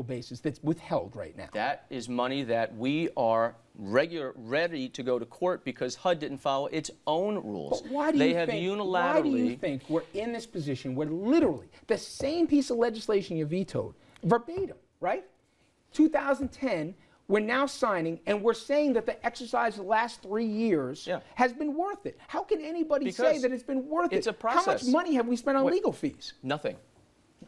basis that's withheld right now. That is money that we are ready to go to court because HUD didn't follow its own rules. But why do you think we're in this position where literally the same piece of legislation you vetoed, verbatim, right? 2010, we're now signing, and we're saying that the exercise of the last 3 years has been worth it. How can anybody say that it's been worth it? It's a process. How much money have we spent on legal fees? Nothing.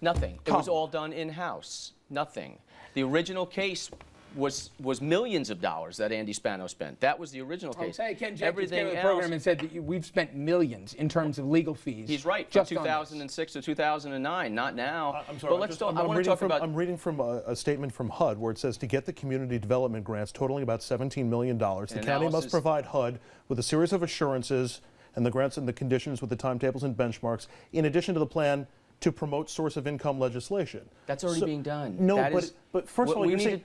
Nothing. It was all done in-house. Nothing. The original case was millions of dollars that Andy Spano spent. That was the original case. Ken Jenkins came to the program and said that we've spent millions in terms of legal fees. He's right. From 2006 to 2009, not now. I'm sorry. But let's talk. I want to talk about. I'm reading from a statement from HUD where it says to get the community development grants totaling about $17 million, the county must provide HUD with a series of assurances and the grants and the conditions with the timetables and benchmarks, in addition to the plan to promote source of income legislation. That's already being done. No, but first of all, you're saying,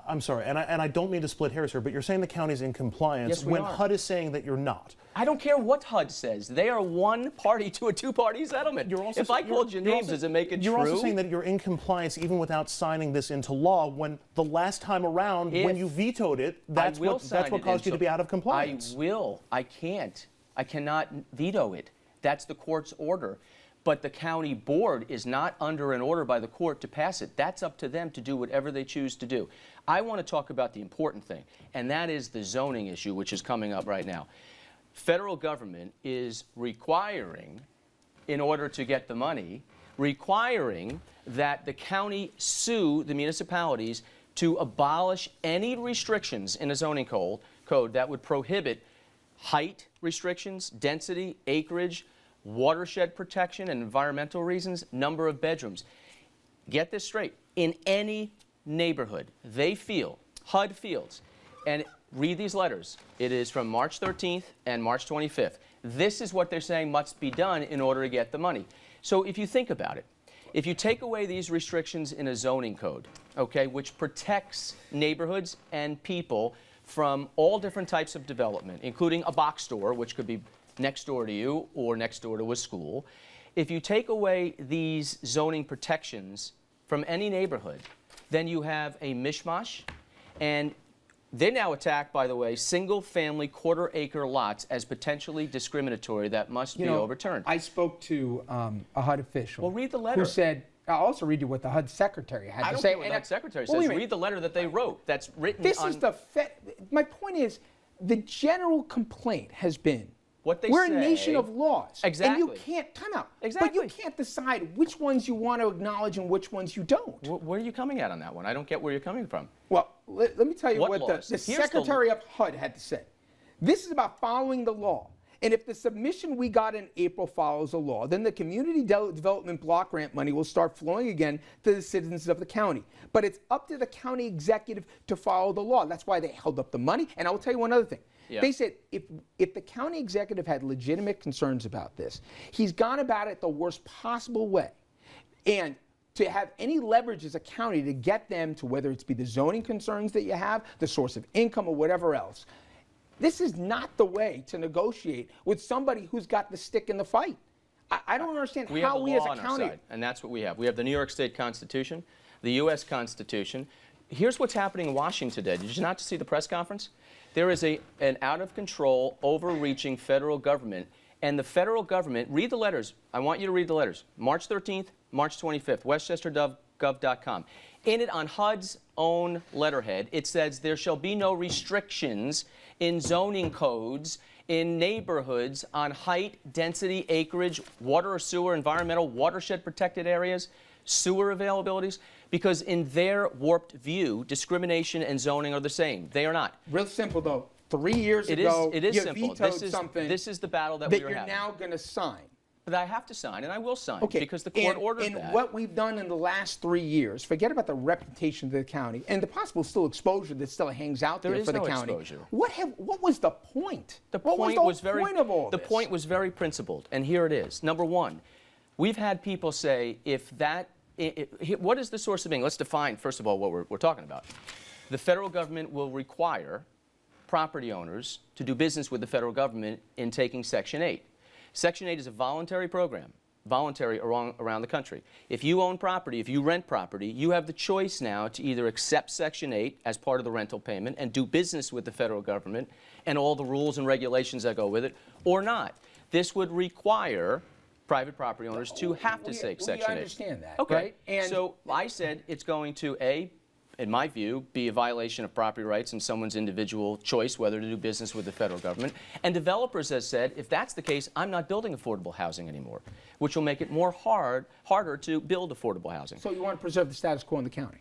I'm sorry, and I don't mean to split hairs here, but you're saying the county's in compliance when HUD is saying that you're not. I don't care what HUD says. They are one party to a two-party settlement. If I called you names, does it make it true? You're also saying that you're in compliance even without signing this into law when the last time around, when you vetoed it, that's what caused you to be out of compliance. I will. I can't. I cannot veto it. That's the court's order. But the county board is not under an order by the court to pass it. That's up to them to do whatever they choose to do. I want to talk about the important thing, and that is the zoning issue, which is coming up right now. Federal government is requiring, in order to get the money, requiring that the county sue the municipalities to abolish any restrictions in a zoning code that would prohibit height restrictions, density, acreage, watershed protection and environmental reasons, number of bedrooms. Get this straight. In any neighborhood, they feel, HUD feels, and read these letters. It is from March 13th and March 25th. This is what they're saying must be done in order to get the money. So if you think about it, if you take away these restrictions in a zoning code, okay, which protects neighborhoods and people from all different types of development, including a box store, which could be next door to you or next door to a school. If you take away these zoning protections from any neighborhood, then you have a mishmash, and they now attack, by the way, single-family quarter-acre lots as potentially discriminatory that must be overturned. I spoke to a HUD official. Well, read the letter. Who said, I'll also read you what the HUD secretary had to say. I don't care what the HUD secretary says. Read the letter that they wrote. That's written on... My point is, the general complaint has been, what they we're say, a nation of laws. Exactly. And you can't, time out. Exactly. But you can't decide which ones you want to acknowledge and which ones you don't. Where are you coming at on that one? I don't get where you're coming from. Well, let me tell you what the Secretary of HUD had to say. This is about following the law. And if the submission we got in April follows the law, then the community development block grant money will start flowing again to the citizens of the county. But it's up to the county executive to follow the law. That's why they held up the money. And I will tell you one other thing. Yeah. They said if the county executive had legitimate concerns about this, he's gone about it the worst possible way. And to have any leverage as a county to get them to, whether it's be the zoning concerns that you have, the source of income or whatever else, this is not the way to negotiate with somebody who's got the stick in the fight. I don't understand how we as a county... And that's what we have. We have the New York State Constitution, the U.S. Constitution. Here's what's happening in Washington today. Did you not see the press conference? There is an out-of-control, overreaching federal government, and the federal government, read the letters. I want you to read the letters. March 13th, March 25th, westchester.gov.com. In it, on HUD's own letterhead, it says there shall be no restrictions in zoning codes in neighborhoods on height, density, acreage, water or sewer, environmental, watershed protected areas, sewer availabilities, because in their warped view, discrimination and zoning are the same. They are not. Real simple, though. 3 years ago, you vetoed something this is the battle that you're now going to sign. But I have to sign, and I will sign, because the court ordered that. And what we've done in the last 3 years, forget about the reputation of the county and the possible exposure that still hangs out there for the county. Exposure. What was the point? The point was very principled, and here it is. Number one, we've had people say, what is the source of income? Let's define, first of all, what we're talking about. The federal government will require property owners to do business with the federal government in taking Section 8. Section 8 is a voluntary program. voluntary around the country. If you own property, if you rent property, you have the choice now to either accept Section 8 as part of the rental payment and do business with the federal government and all the rules and regulations that go with it, or not. This would require private property owners to have to take Section 8. We understand that, okay. right? And so I said it's going to, in my view, be a violation of property rights and someone's individual choice whether to do business with the federal government. And developers have said, if that's the case, I'm not building affordable housing anymore, which will make it harder to build affordable housing. So you want to preserve the status quo in the county?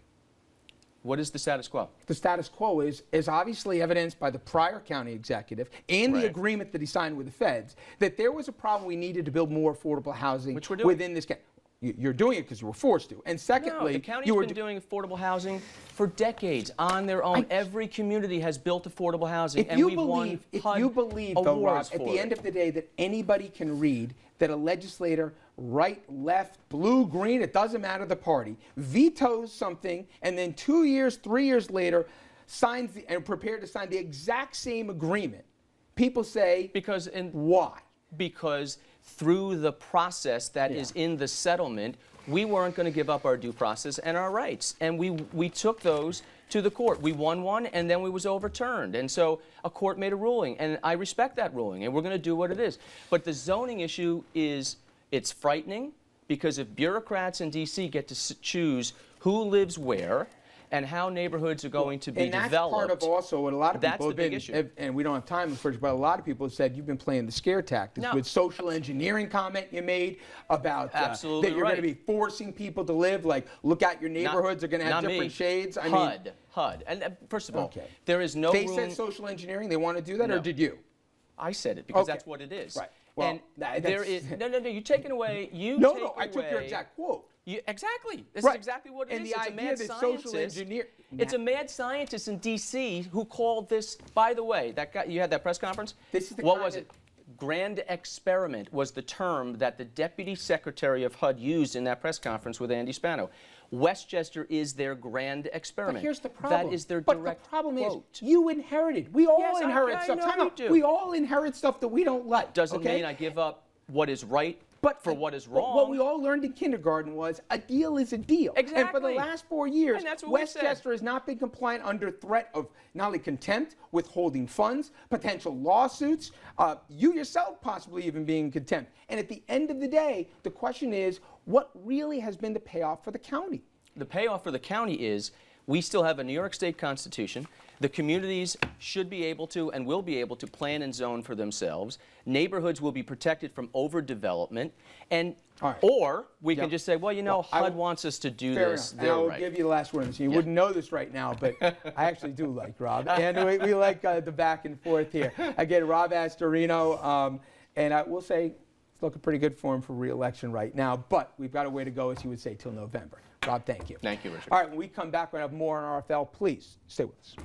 What is the status quo? The status quo is obviously evidenced by the prior county executive and the agreement that he signed with the feds that there was a problem we needed to build more affordable housing within this county. You're doing it because you were forced to. And secondly, the county's been doing affordable housing for decades on their own. Every community has built affordable housing, and we've won HUD If you believe, though, Rob, at the end it. of the day that anybody can read that a legislator, right, left, blue, green, it doesn't matter the party, vetoes something, and then 2 years, 3 years later, signs and prepared to sign the exact same agreement, people say, why? Because through the process that is in the settlement, we weren't going to give up our due process and our rights. And we took those to the court. We won one, and then we was overturned. And so a court made a ruling, and I respect that ruling, and we're going to do what it is. But the zoning issue it's frightening, because if bureaucrats in D.C. get to choose who lives where, and how neighborhoods are going to be developed. And that's part of also what a lot of people have been, big issue. And we don't have time, unfortunately, but a lot of people have said you've been playing the scare tactics with social engineering comment you made about that you're going to be forcing people to live, like, look out, your neighborhoods are going to have different shades. HUD. And first of all, there is no room. They said social engineering, they want to do that, or did you? I said it because that's what it is. Right. Well, and there is, no, you're taking away, I took your exact quote. Exactly. This is exactly what it is. It's a mad scientist. It's a mad scientist in D.C. who called this, by the way, that guy, you had that press conference? What was it? Grand experiment was the term that the Deputy Secretary of HUD used in that press conference with Andy Spano. Westchester is their grand experiment. But here's the problem. That is their direct the problem quote. is you inherited. We all inherit stuff. We all inherit stuff that we don't like. Doesn't mean I give up what is right for what is wrong. What we all learned in kindergarten was a deal is a deal. Exactly. And for the last 4 years, Westchester has not been compliant under threat of not only contempt, withholding funds, potential lawsuits, you yourself possibly even being in contempt. And at the end of the day, the question is, what really has been the payoff for the county? The payoff for the county is we still have a New York State Constitution. The communities should be able to and will be able to plan and zone for themselves. Neighborhoods will be protected from overdevelopment. And or we can just say, well, you know, HUD wants us to do this. And I'll give you the last word. So you wouldn't know this right now, but I actually do like Rob. And we like the back and forth here. Again, Rob Astorino, and I will say it's looking pretty good for him for re-election right now, but we've got a way to go, as he would say, till November. Rob, thank you. Thank you, Richard. All right, when we come back, we're going to have more on RFL. Please stay with us.